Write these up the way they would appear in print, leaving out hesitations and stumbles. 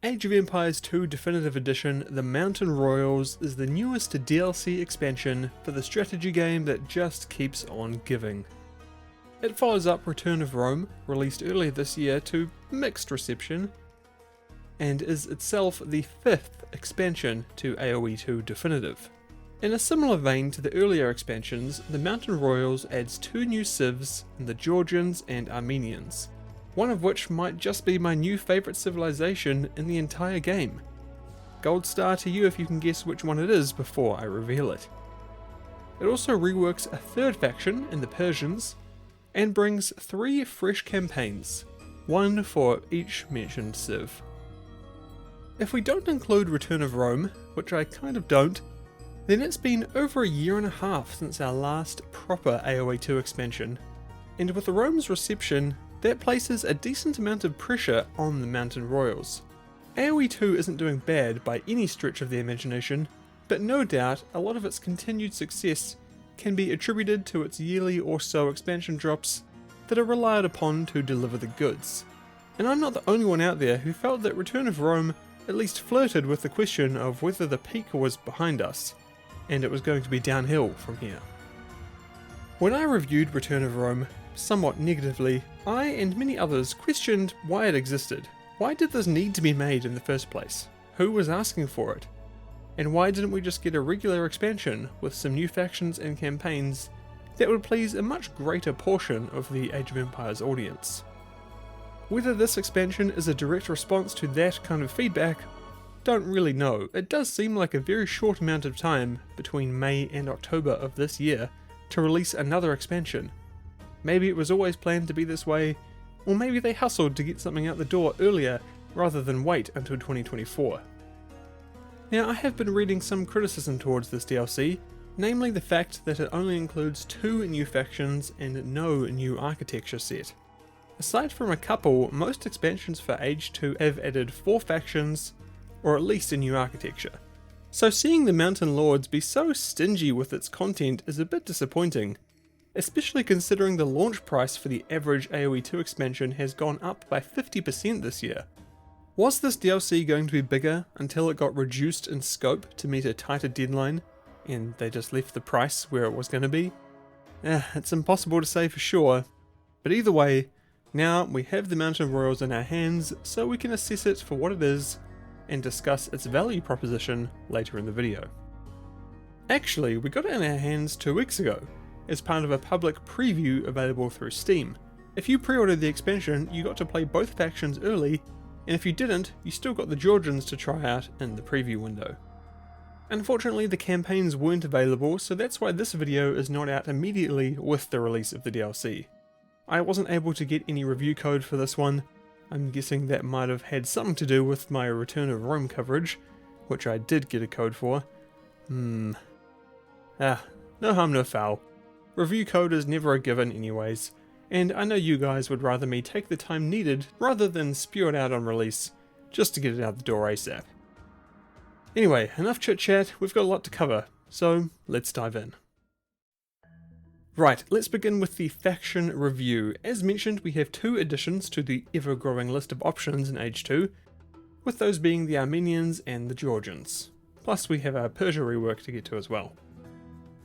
Age of Empires 2 Definitive Edition The Mountain Royals is the newest DLC expansion for the strategy game that just keeps on giving. It follows up Return of Rome, released earlier this year to mixed reception, and is itself the 5th expansion to AoE 2 Definitive. In a similar vein to the earlier expansions, the Mountain Royals adds 2 new civs in the Georgians and Armenians, one of which might just be my new favourite civilization in the entire game. Gold star to you if you can guess which one it is before I reveal it. It also reworks a 3rd faction in the Persians, and brings 3 fresh campaigns, one for each mentioned civ. If we don't include Return of Rome, which I kind of don't, then it's been over a year and a half since our last proper AoE 2 expansion, and with Rome's reception, that places a decent amount of pressure on the Mountain Royals. AoE 2 isn't doing bad by any stretch of the imagination, but no doubt a lot of its continued success can be attributed to its yearly or so expansion drops that are relied upon to deliver the goods. And I'm not the only one out there who felt that Return of Rome at least flirted with the question of whether the peak was behind us, and it was going to be downhill from here. When I reviewed Return of Rome, somewhat negatively, I and many others questioned why it existed. Why did this need to be made in the first place? Who was asking for it? And why didn't we just get a regular expansion with some new factions and campaigns that would please a much greater portion of the Age of Empires audience? Whether this expansion is a direct response to that kind of feedback, don't really know. It does seem like a very short amount of time between May and October of this year to release another expansion. Maybe it was always planned to be this way, or maybe they hustled to get something out the door earlier rather than wait until 2024. Now, I have been reading some criticism towards this DLC, namely the fact that it only includes 2 new factions and no new architecture set. Aside from a couple, most expansions for Age 2 have added 4 factions, or at least a new architecture. So seeing the Mountain Lords be so stingy with its content is a bit disappointing, especially considering the launch price for the average AoE 2 expansion has gone up by 50% this year. Was this DLC going to be bigger until it got reduced in scope to meet a tighter deadline, and they just left the price where it was going to be? It's impossible to say for sure, but either way, now we have the Mountain Royals in our hands, so we can assess it for what it is and discuss its value proposition later in the video. Actually, we got it in our hands 2 weeks ago, as part of a public preview available through Steam. If you pre-ordered the expansion, you got to play both factions early, and if you didn't, you still got the Georgians to try out in the preview window. Unfortunately, the campaigns weren't available, so that's why this video is not out immediately with the release of the DLC. I wasn't able to get any review code for this one. I'm guessing that might have had something to do with my Return of Rome coverage, which I did get a code for. No harm, no foul. Review code is never a given anyways, and I know you guys would rather me take the time needed rather than spew it out on release, just to get it out the door ASAP. Anyway, enough chit chat, we've got a lot to cover, so let's dive in. Right, let's begin with the faction review. As mentioned, we have 2 additions to the ever-growing list of options in Age 2, with those being the Armenians and the Georgians. Plus we have our Persia rework to get to as well.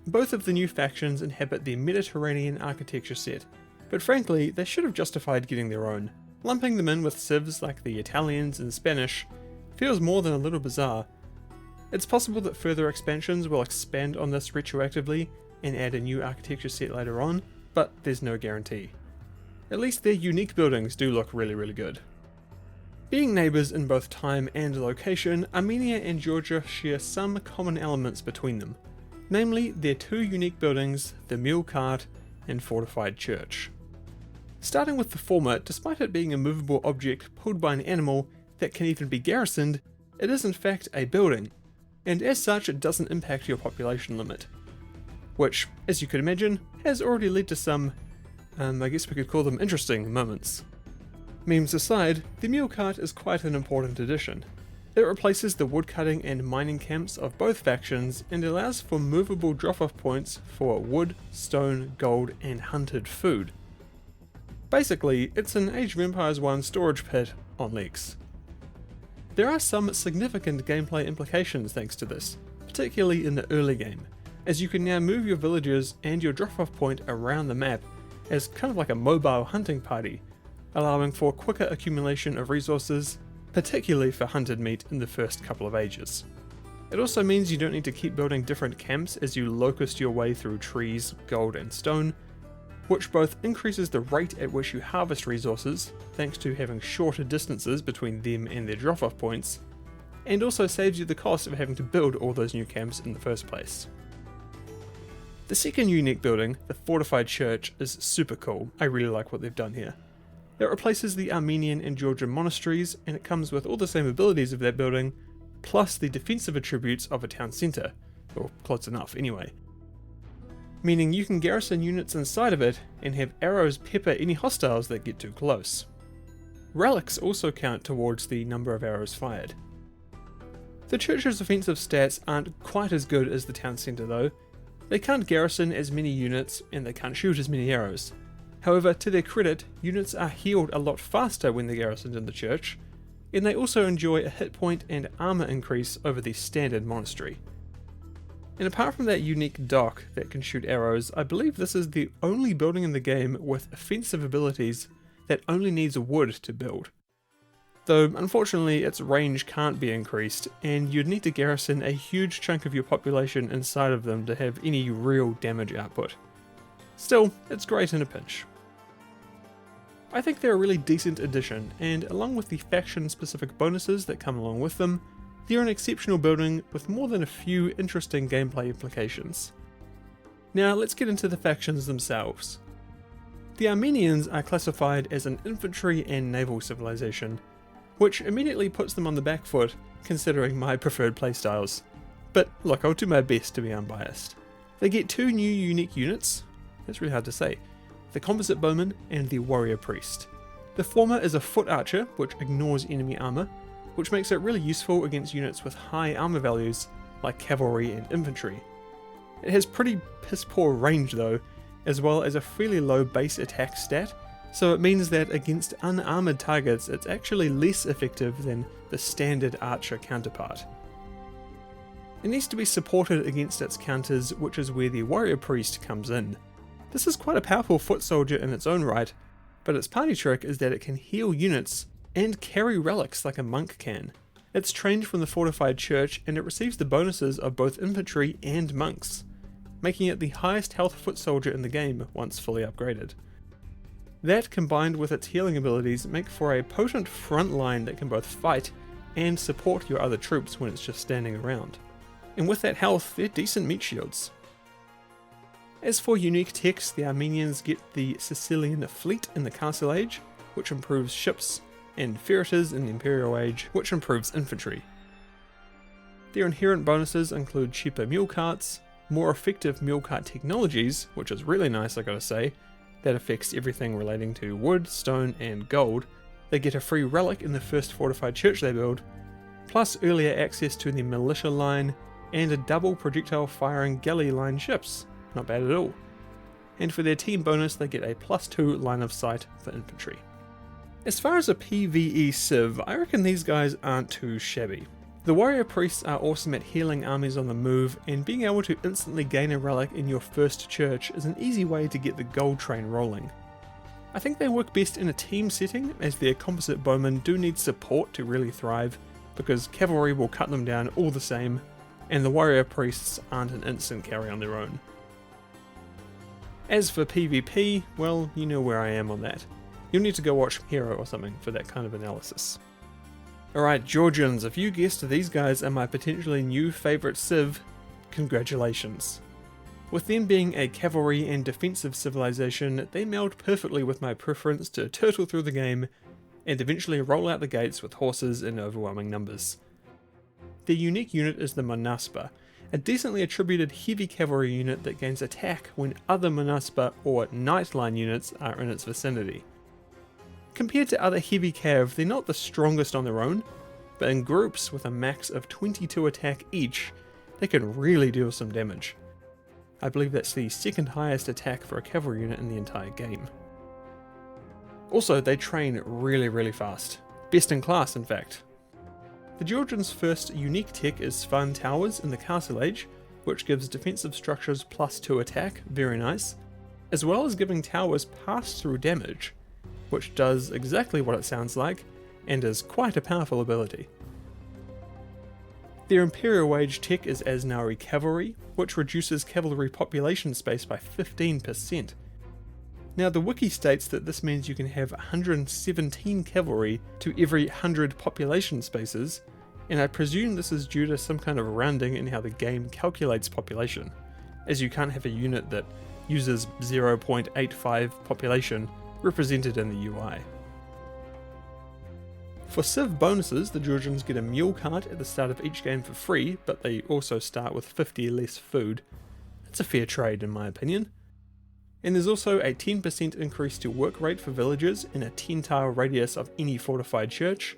Both of the new factions inhabit the Mediterranean architecture set, but frankly, they should have justified getting their own. Lumping them in with civs like the Italians and Spanish feels more than a little bizarre. It's possible that further expansions will expand on this retroactively and add a new architecture set later on, but there's no guarantee. At least their unique buildings do look really good. Being neighbours in both time and location, Armenia and Georgia share some common elements between them, namely their 2 unique buildings, the mule cart and fortified church. Starting with the former, despite it being a movable object pulled by an animal that can even be garrisoned, it is in fact a building, and as such it doesn't impact your population limit. Which, as you could imagine, has already led to some, I guess we could call them interesting moments. Memes aside, the mule cart is quite an important addition. It replaces the woodcutting and mining camps of both factions and allows for movable drop-off points for wood, stone, gold and hunted food. Basically, it's an Age of Empires 1 storage pit on legs. There are some significant gameplay implications thanks to this, particularly in the early game, as you can now move your villagers and your drop-off point around the map as kind of like a mobile hunting party, allowing for quicker accumulation of resources, particularly for hunted meat in the first couple of ages. It also means you don't need to keep building different camps as you locust your way through trees, gold and stone, which both increases the rate at which you harvest resources, thanks to having shorter distances between them and their drop-off points, and also saves you the cost of having to build all those new camps in the first place. The second unique building, the fortified church, is super cool. I really like what they've done here. It replaces the Armenian and Georgian monasteries, and it comes with all the same abilities of that building, plus the defensive attributes of a town centre, or close enough anyway. Meaning you can garrison units inside of it and have arrows pepper any hostiles that get too close. Relics also count towards the number of arrows fired. The church's offensive stats aren't quite as good as the town centre though. They can't garrison as many units and they can't shoot as many arrows. However, to their credit, units are healed a lot faster when they're garrisoned in the church, and they also enjoy a hit point and armor increase over the standard monastery. And apart from that unique dock that can shoot arrows, I believe this is the only building in the game with offensive abilities that only needs wood to build. Though unfortunately its range can't be increased, and you'd need to garrison a huge chunk of your population inside of them to have any real damage output. Still, it's great in a pinch. I think they're a really decent addition, and along with the faction-specific bonuses that come along with them, they're an exceptional building with more than a few interesting gameplay implications. Now let's get into the factions themselves. The Armenians are classified as an infantry and naval civilization, which immediately puts them on the back foot considering my preferred playstyles. But look, I'll do my best to be unbiased. They get two new unique units, that's really hard to say, the composite bowman and the warrior priest. The former is a foot archer, which ignores enemy armor, which makes it really useful against units with high armor values like cavalry and infantry. It has pretty piss poor range though, as well as a fairly low base attack stat, so it means that against unarmored targets it's actually less effective than the standard archer counterpart. It needs to be supported against its counters, which is where the warrior priest comes in. This is quite a powerful foot soldier in its own right, but its party trick is that it can heal units and carry relics like a monk can. It's trained from the fortified church and it receives the bonuses of both infantry and monks, making it the highest health foot soldier in the game once fully upgraded. That combined with its healing abilities make for a potent front line that can both fight and support your other troops when it's just standing around. And with that health, they're decent meat shields. As for unique techs, the Armenians get the Sicilian fleet in the Castle Age, which improves ships, and feriters in the Imperial Age, which improves infantry. Their inherent bonuses include cheaper mule carts, more effective mule cart technologies, which is really nice I gotta say, that affects everything relating to wood, stone and gold. They get a free relic in the first fortified church they build, plus earlier access to the militia line, and a double projectile firing galley line ships. Not bad at all. And for their team bonus they get a +2 line of sight for infantry. As far as a PvE civ, I reckon these guys aren't too shabby. The warrior priests are awesome at healing armies on the move, and being able to instantly gain a relic in your first church is an easy way to get the gold train rolling. I think they work best in a team setting, as their composite bowmen do need support to really thrive, because cavalry will cut them down all the same, and the warrior priests aren't an instant carry on their own. As for PvP, well, you know where I am on that. You'll need to go watch Hero or something for that kind of analysis. Alright, Georgians, if you guessed these guys are my potentially new favourite civ, congratulations. With them being a cavalry and defensive civilization, they meld perfectly with my preference to turtle through the game and eventually roll out the gates with horses in overwhelming numbers. Their unique unit is the Monaspa, a decently attributed heavy cavalry unit that gains attack when other Monaspa or Nightline units are in its vicinity. Compared to other heavy cav, they're not the strongest on their own, but in groups with a max of 22 attack each, they can really deal some damage. I believe that's the second highest attack for a cavalry unit in the entire game. Also, they train really fast. Best in class, in fact. The Georgians' first unique tech is Svan Towers in the Castle Age, which gives defensive structures +2 attack, very nice, as well as giving towers pass-through damage, which does exactly what it sounds like, and is quite a powerful ability. Their Imperial Age tech is Asnari Cavalry, which reduces cavalry population space by 15%. Now the wiki states that this means you can have 117 cavalry to every 100 population spaces, and I presume this is due to some kind of rounding in how the game calculates population, as you can't have a unit that uses 0.85 population represented in the UI. For Civ bonuses, the Georgians get a mule cart at the start of each game for free, but they also start with 50 less food. That's a fair trade in my opinion. And there's also a 10% increase to work rate for villagers in a 10-tile radius of any fortified church,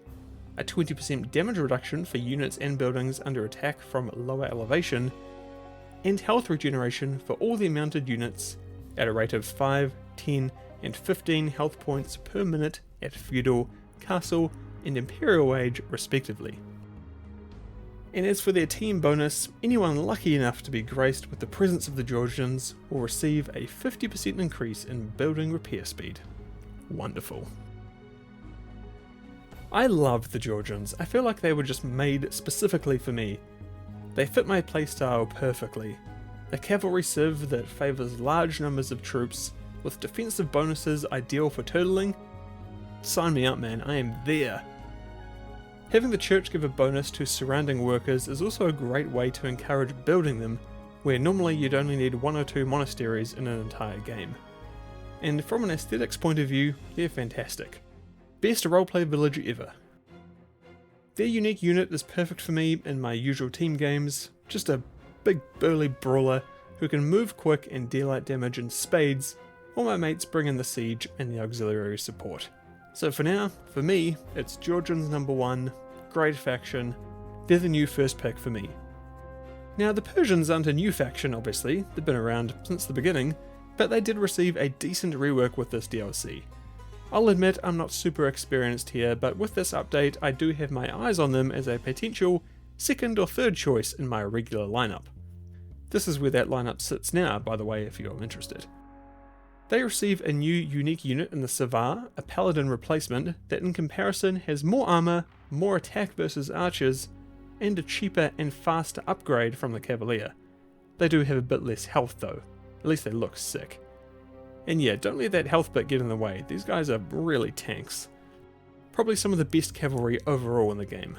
a 20% damage reduction for units and buildings under attack from lower elevation, and health regeneration for all their mounted units at a rate of 5, 10, and 15 health points per minute at Feudal, Castle, and Imperial Age respectively. And as for their team bonus, anyone lucky enough to be graced with the presence of the Georgians will receive a 50% increase in building repair speed. Wonderful. I love the Georgians. I feel like they were just made specifically for me. They fit my playstyle perfectly. A cavalry civ that favours large numbers of troops, with defensive bonuses ideal for turtling. Sign me up, man, I am there. Having the church give a bonus to surrounding workers is also a great way to encourage building them, where normally you'd only need 1 or 2 monasteries in an entire game. And from an aesthetics point of view, they're fantastic. Best roleplay village ever. Their unique unit is perfect for me in my usual team games, just a big burly brawler who can move quick and deal out damage in spades, while my mates bring in the siege and the auxiliary support. So for now, for me, it's Georgians number 1, great faction, they're the new first pick for me. Now the Persians aren't a new faction obviously, they've been around since the beginning, but they did receive a decent rework with this DLC. I'll admit I'm not super experienced here, but with this update I do have my eyes on them as a potential second or third choice in my regular lineup. This is where that lineup sits now, by the way, if you're interested. They receive a new unique unit in the Savar, a paladin replacement that in comparison has more armor, more attack versus archers, and a cheaper and faster upgrade from the Cavalier. They do have a bit less health though, at least they look sick. And yeah, don't let that health bit get in the way, these guys are really tanks. Probably some of the best cavalry overall in the game.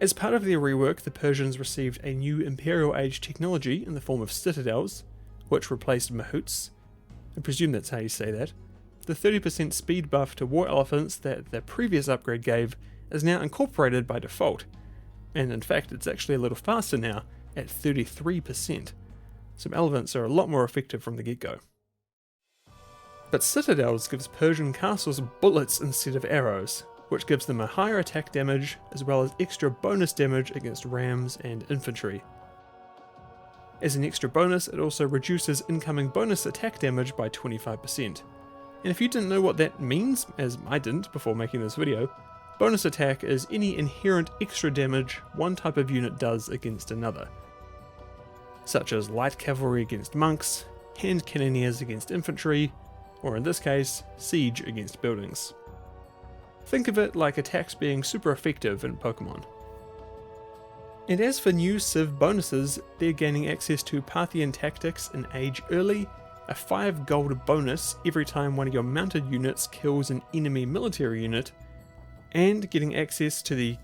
As part of their rework, the Persians received a new Imperial Age technology in the form of citadels, which replaced mahouts. I presume that's how you say that. The 30% speed buff to war elephants that the previous upgrade gave is now incorporated by default, and in fact it's actually a little faster now at 33%. Some elephants are a lot more effective from the get-go. But citadels gives Persian castles bullets instead of arrows, which gives them a higher attack damage as well as extra bonus damage against rams and infantry. As an extra bonus, it also reduces incoming bonus attack damage by 25%. And if you didn't know what that means, as I didn't before making this video, bonus attack is any inherent extra damage one type of unit does against another, such as light cavalry against monks, hand cannoneers against infantry, or in this case, siege against buildings. Think of it like attacks being super effective in Pokemon. And as for new Civ bonuses, they're gaining access to Parthian Tactics in Age Early, a 5 gold bonus every time one of your mounted units kills an enemy military unit, and getting access to the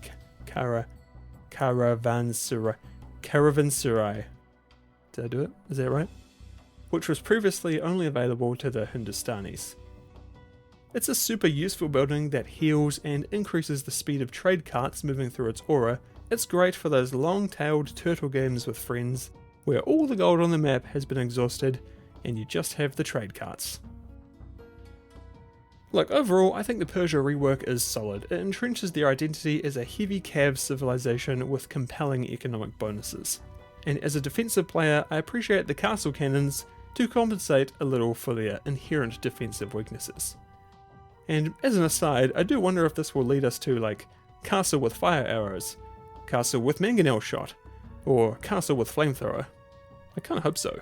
Caravanserai. Did I do it? Is that right? Which was previously only available to the Hindustanis. It's a super useful building that heals and increases the speed of trade carts moving through its aura. It's great for those long-tailed turtle games with friends, where all the gold on the map has been exhausted and you just have the trade carts. Look, overall, I think the Persia rework is solid. It entrenches their identity as a heavy cav civilization with compelling economic bonuses. And as a defensive player, I appreciate the castle cannons to compensate a little for their inherent defensive weaknesses. And as an aside, I do wonder if this will lead us to, like, castle with fire arrows, castle with mangonel shot, or castle with flamethrower. I kinda hope so.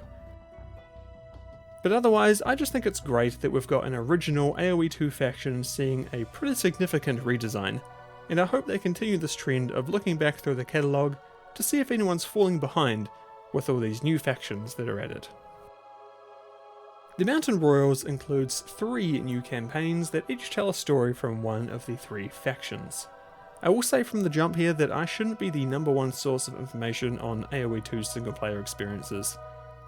But otherwise, I just think it's great that we've got an original AoE 2 faction seeing a pretty significant redesign, and I hope they continue this trend of looking back through the catalogue to see if anyone's falling behind with all these new factions that are added. The Mountain Royals includes 3 new campaigns that each tell a story from one of the 3 factions. I will say from the jump here that I shouldn't be the #1 source of information on AoE 2's single player experiences.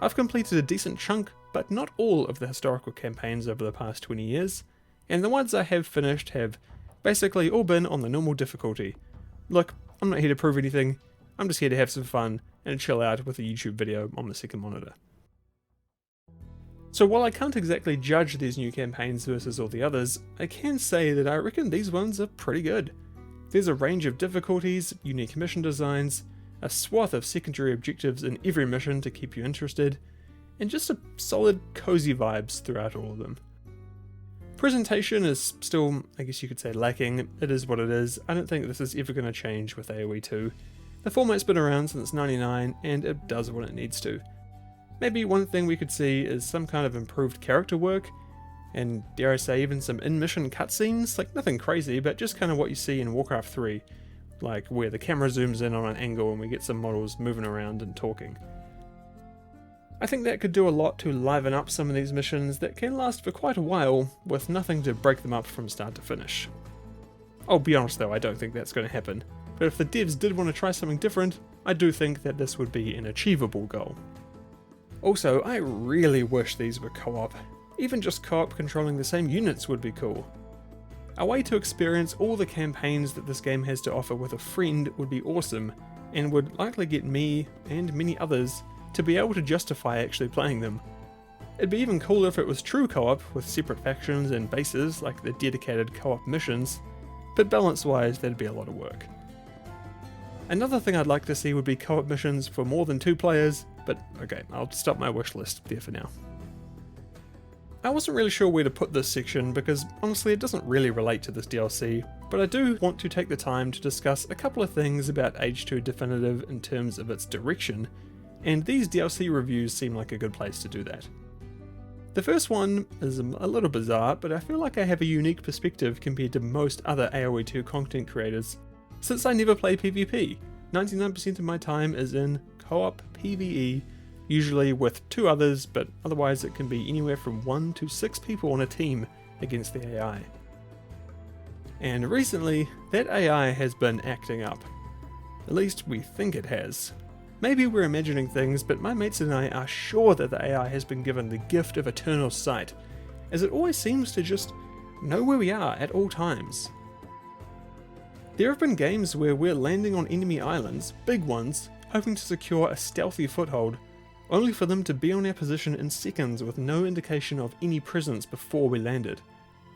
I've completed a decent chunk, but not all of the historical campaigns over the past 20 years, and the ones I have finished have basically all been on the normal difficulty. Look, I'm not here to prove anything, I'm just here to have some fun and chill out with a YouTube video on the second monitor. So while I can't exactly judge these new campaigns versus all the others, I can say that I reckon these ones are pretty good. There's a range of difficulties, unique mission designs, a swath of secondary objectives in every mission to keep you interested, and just a solid cozy vibes throughout all of them. Presentation is still, I guess you could say, lacking. It is what it is. I don't think this is ever going to change with AoE 2. The format's been around since '99 and it does what it needs to. Maybe one thing we could see is some kind of improved character work, and dare I say even some in-mission cutscenes, like nothing crazy, but just kind of what you see in Warcraft 3, like where the camera zooms in on an angle and we get some models moving around and talking. I think that could do a lot to liven up some of these missions that can last for quite a while with nothing to break them up from start to finish. I'll be honest though, I don't think that's going to happen, but if the devs did want to try something different, I do think that this would be an achievable goal. Also, I really wish these were co-op. Even just co-op controlling the same units would be cool. A way to experience all the campaigns that this game has to offer with a friend would be awesome, and would likely get me, and many others, to be able to justify actually playing them. It'd be even cooler if it was true co-op, with separate factions and bases like the dedicated co-op missions, but balance-wise that'd be a lot of work. Another thing I'd like to see would be co-op missions for more than 2 players, but okay, I'll stop my wish list there for now. I wasn't really sure where to put this section because honestly it doesn't really relate to this DLC, but I do want to take the time to discuss a couple of things about Age 2 Definitive in terms of its direction, and these DLC reviews seem like a good place to do that. The first one is a little bizarre, but I feel like I have a unique perspective compared to most other AoE 2 content creators, since I never play PvP. 99% of my time is in co-op PvE, usually with 2 others, but otherwise it can be anywhere from 1 to 6 people on a team against the AI. And recently, that AI has been acting up. At least we think it has. Maybe we're imagining things, but my mates and I are sure that the AI has been given the gift of eternal sight, as it always seems to just know where we are at all times. There have been games where we're landing on enemy islands, big ones, hoping to secure a stealthy foothold, only for them to be on our position in seconds with no indication of any presence before we landed.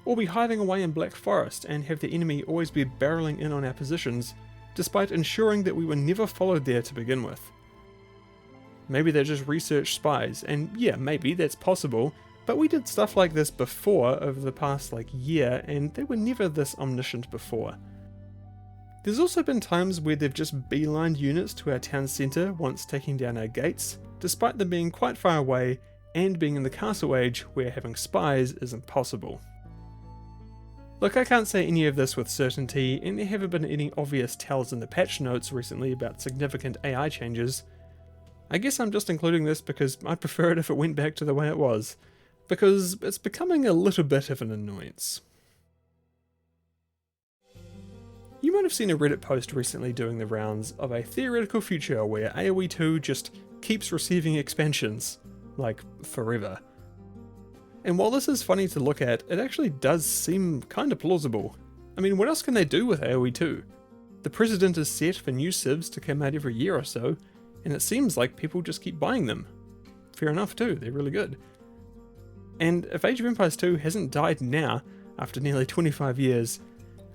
Or be hiding away in Black Forest and have the enemy always be barreling in on our positions, despite ensuring that we were never followed there to begin with. Maybe they're just research spies, and yeah, maybe that's possible, but we did stuff like this before over the past year, and they were never this omniscient before. There's also been times where they've just beelined units to our town centre once taking down our gates, despite them being quite far away and being in the castle age where having spies isn't possible. Look, I can't say any of this with certainty, and there haven't been any obvious tells in the patch notes recently about significant AI changes. I guess I'm just including this because I'd prefer it if it went back to the way it was, because it's becoming a little bit of an annoyance. You might have seen a Reddit post recently doing the rounds of a theoretical future where AoE 2 just keeps receiving expansions, like forever. And while this is funny to look at, it actually does seem kinda plausible. I mean, what else can they do with AoE 2? The precedent is set for new civs to come out every year or so, and it seems like people just keep buying them. Fair enough too, they're really good. And if Age of Empires 2 hasn't died now, after nearly 25 years,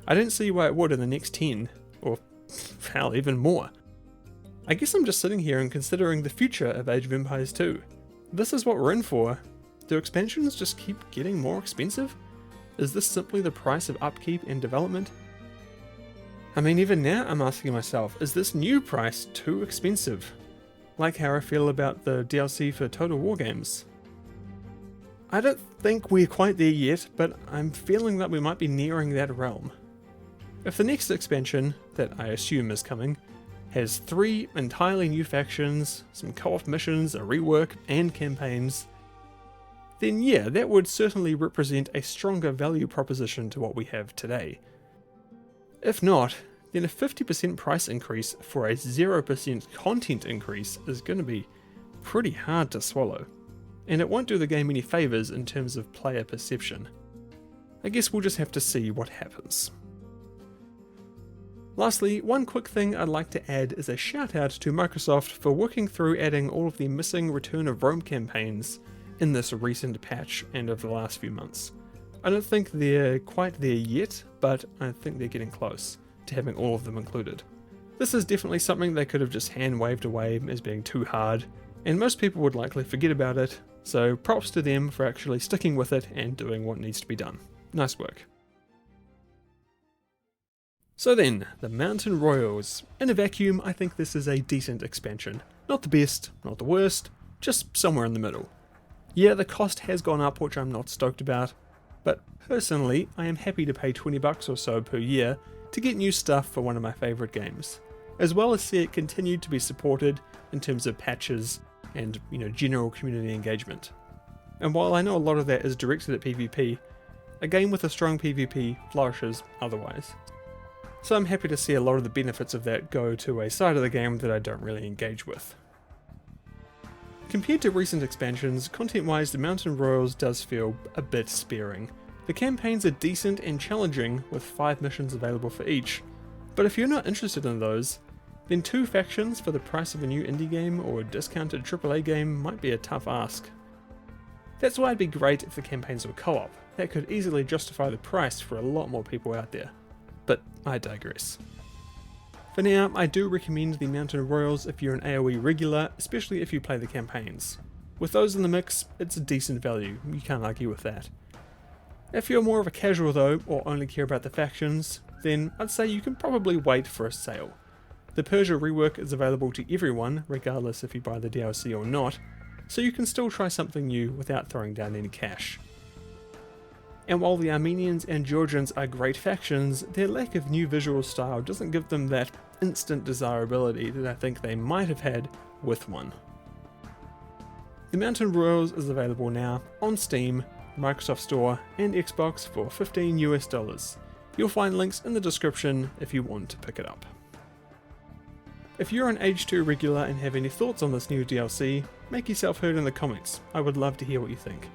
I don't see why it would in the next 10, or hell, even more. I guess I'm just sitting here and considering the future of Age of Empires 2. This is what we're in for. Do expansions just keep getting more expensive? Is this simply the price of upkeep and development? I mean, even now I'm asking myself, is this new price too expensive? Like how I feel about the DLC for Total War games. I don't think we're quite there yet, but I'm feeling that we might be nearing that realm. If the next expansion, that I assume is coming, has 3 entirely new factions, some co-op missions, a rework, and campaigns, then yeah, that would certainly represent a stronger value proposition to what we have today. If not, then a 50% price increase for a 0% content increase is going to be pretty hard to swallow, and it won't do the game any favours in terms of player perception. I guess we'll just have to see what happens. Lastly, one quick thing I'd like to add is a shout out to Microsoft for working through adding all of the missing Return of Rome campaigns in this recent patch and over the last few months. I don't think they're quite there yet, but I think they're getting close to having all of them included. This is definitely something they could have just hand waved away as being too hard, and most people would likely forget about it, so props to them for actually sticking with it and doing what needs to be done. Nice work. So then, the Mountain Royals. In a vacuum, I think this is a decent expansion. Not the best, not the worst, just somewhere in the middle. Yeah, the cost has gone up, which I'm not stoked about, but personally, I am happy to pay $20 or so per year to get new stuff for one of my favourite games, as well as see it continue to be supported in terms of patches and, general community engagement. And while I know a lot of that is directed at PvP, a game with a strong PvP flourishes otherwise. So I'm happy to see a lot of the benefits of that go to a side of the game that I don't really engage with. Compared to recent expansions, content-wise the Mountain Royals does feel a bit sparing. The campaigns are decent and challenging with 5 missions available for each, but if you're not interested in those, then 2 factions for the price of a new indie game or a discounted AAA game might be a tough ask. That's why it'd be great if the campaigns were co-op. That could easily justify the price for a lot more people out there. But I digress. For now, I do recommend the Mountain Royals if you're an AoE regular, especially if you play the campaigns. With those in the mix, it's a decent value, you can't argue with that. If you're more of a casual though, or only care about the factions, then I'd say you can probably wait for a sale. The Persia rework is available to everyone, regardless if you buy the DLC or not, so you can still try something new without throwing down any cash. And while the Armenians and Georgians are great factions, their lack of new visual style doesn't give them that instant desirability that I think they might have had with one. The Mountain Royals is available now on Steam, Microsoft Store and Xbox for $15 US. You'll find links in the description if you want to pick it up. If you're an Age 2 regular and have any thoughts on this new DLC, make yourself heard in the comments, I would love to hear what you think.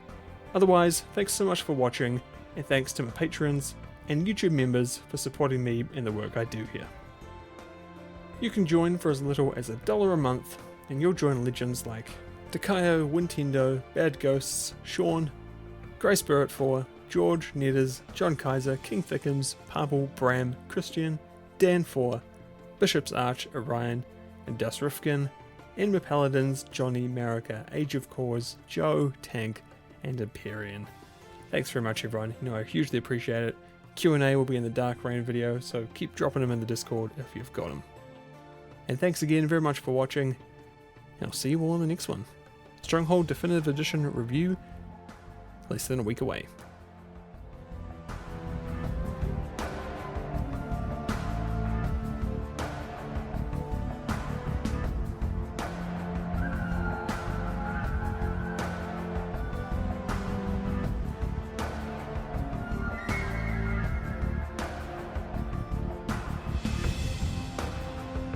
Otherwise, thanks so much for watching, and thanks to my patrons and YouTube members for supporting me and the work I do here. You can join for as little as $1 a month, and you'll join legends like Takayo, Wintendo, Bad Ghosts, Sean, Grey Spirit 4, George, Nedders, John Kaiser, King Thickums, Pavel, Bram, Christian, Dan 4, Bishop's Arch, Orion, and Das Rifkin, Enma Paladins, Johnny, Marika, Age of Cause, Joe, Tank, and Empyrean. Thanks very much everyone, I hugely appreciate it. Q&A will be in the Dark Rain video, so keep dropping them in the Discord if you've got them. And thanks again very much for watching, and I'll see you all in the next one. Stronghold Definitive Edition review, less than a week away.